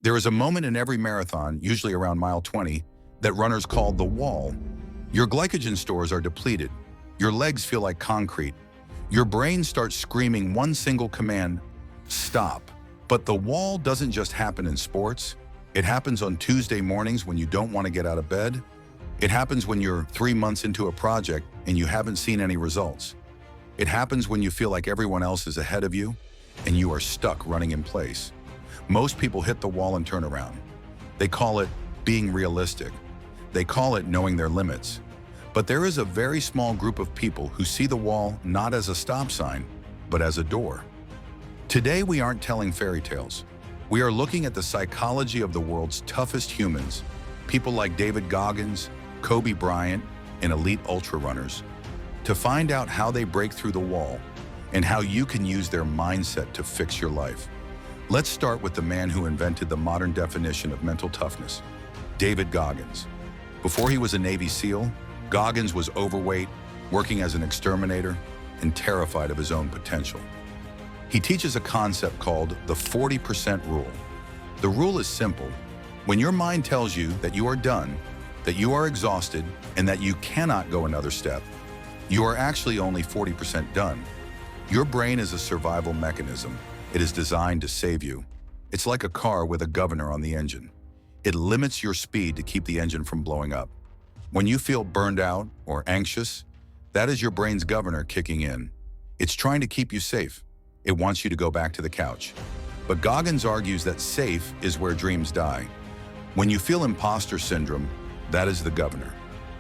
There is a moment in every marathon, usually around mile 20, that runners call the wall. Your glycogen stores are depleted. Your legs feel like concrete. Your brain starts screaming one single command: stop. But the wall doesn't just happen in sports. It happens on Tuesday mornings when you don't want to get out of bed. It happens when you're 3 months into a project and you haven't seen any results. It happens when you feel like everyone else is ahead of you and you are stuck running in place. Most people hit the wall and turn around. They call it being realistic. They call it knowing their limits. But there is a very small group of people who see the wall not as a stop sign, but as a door. Today, we aren't telling fairy tales. We are looking at the psychology of the world's toughest humans, people like David Goggins, Kobe Bryant, and elite ultra runners, to find out how they break through the wall and how you can use their mindset to fix your life. Let's start with the man who invented the modern definition of mental toughness, David Goggins. Before he was a Navy SEAL, Goggins was overweight, working as an exterminator, and terrified of his own potential. He teaches a concept called the 40% rule. The rule is simple. When your mind tells you that you are done, that you are exhausted, and that you cannot go another step, you are actually only 40% done. Your brain is a survival mechanism. It is designed to save you. It's like a car with a governor on the engine. It limits your speed to keep the engine from blowing up. When you feel burned out or anxious, that is your brain's governor kicking in. It's trying to keep you safe. It wants you to go back to the couch. But Goggins argues that safe is where dreams die. When you feel imposter syndrome, that is the governor.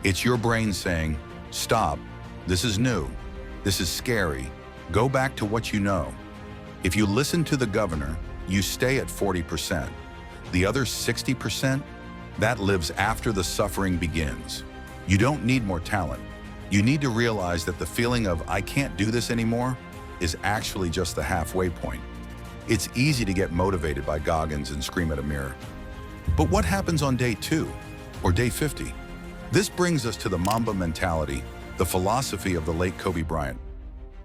It's your brain saying, stop, this is new, this is scary, go back to what you know. If you listen to the governor, you stay at 40%. The other 60%, that lives after the suffering begins. You don't need more talent. You need to realize that the feeling of I can't do this anymore is actually just the halfway point. It's easy to get motivated by Goggins and scream at a mirror. But what happens on day 2 or day 50? This brings us to the Mamba mentality, the philosophy of the late Kobe Bryant.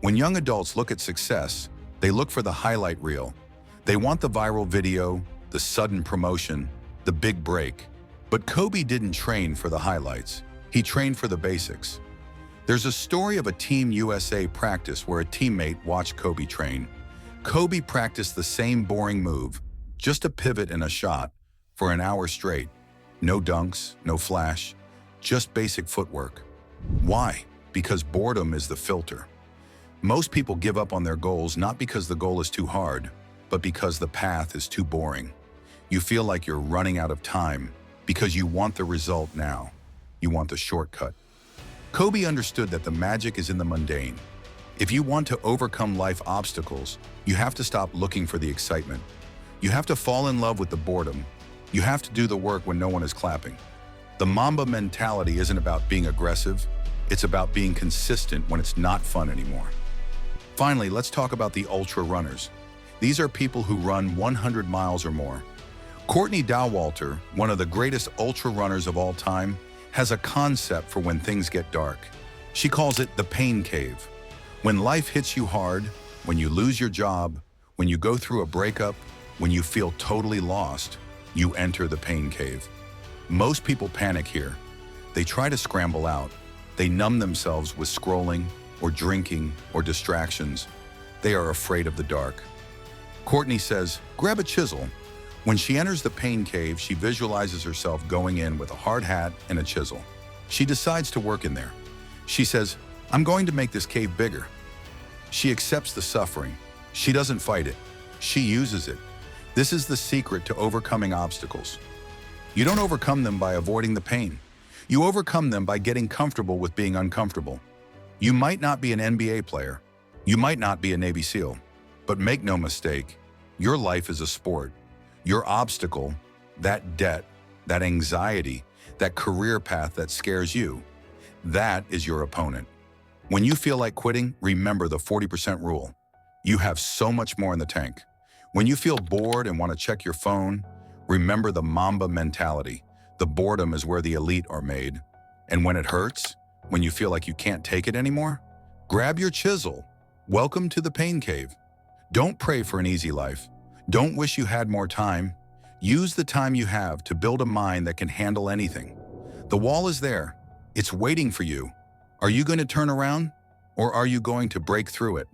When young adults look at success, they look for the highlight reel. They want the viral video, the sudden promotion, the big break. But Kobe didn't train for the highlights. He trained for the basics. There's a story of a Team USA practice where a teammate watched Kobe train. Kobe practiced the same boring move, just a pivot and a shot, for an hour straight. No dunks, no flash, just basic footwork. Why? Because boredom is the filter. Most people give up on their goals not because the goal is too hard, but because the path is too boring. You feel like you're running out of time because you want the result now. You want the shortcut. Kobe understood that the magic is in the mundane. If you want to overcome life obstacles, you have to stop looking for the excitement. You have to fall in love with the boredom. You have to do the work when no one is clapping. The Mamba mentality isn't about being aggressive. It's about being consistent when it's not fun anymore. Finally, let's talk about the ultra runners. These are people who run 100 miles or more. Courtney Dauwalter, one of the greatest ultra runners of all time, has a concept for when things get dark. She calls it the pain cave. When life hits you hard, when you lose your job, when you go through a breakup, when you feel totally lost, you enter the pain cave. Most people panic here. They try to scramble out. They numb themselves with scrolling or drinking or distractions. They are afraid of the dark. Courtney says, grab a chisel. When she enters the pain cave, she visualizes herself going in with a hard hat and a chisel. She decides to work in there. She says, I'm going to make this cave bigger. She accepts the suffering. She doesn't fight it. She uses it. This is the secret to overcoming obstacles. You don't overcome them by avoiding the pain. You overcome them by getting comfortable with being uncomfortable. You might not be an NBA player. You might not be a Navy SEAL. But make no mistake, your life is a sport. Your obstacle, that debt, that anxiety, that career path that scares you, that is your opponent. When you feel like quitting, remember the 40% rule. You have so much more in the tank. When you feel bored and want to check your phone, remember the Mamba mentality. The boredom is where the elite are made. And when it hurts, when you feel like you can't take it anymore, grab your chisel. Welcome to the pain cave. Don't pray for an easy life. Don't wish you had more time. Use the time you have to build a mind that can handle anything. The wall is there. It's waiting for you. Are you going to turn around, or are you going to break through it?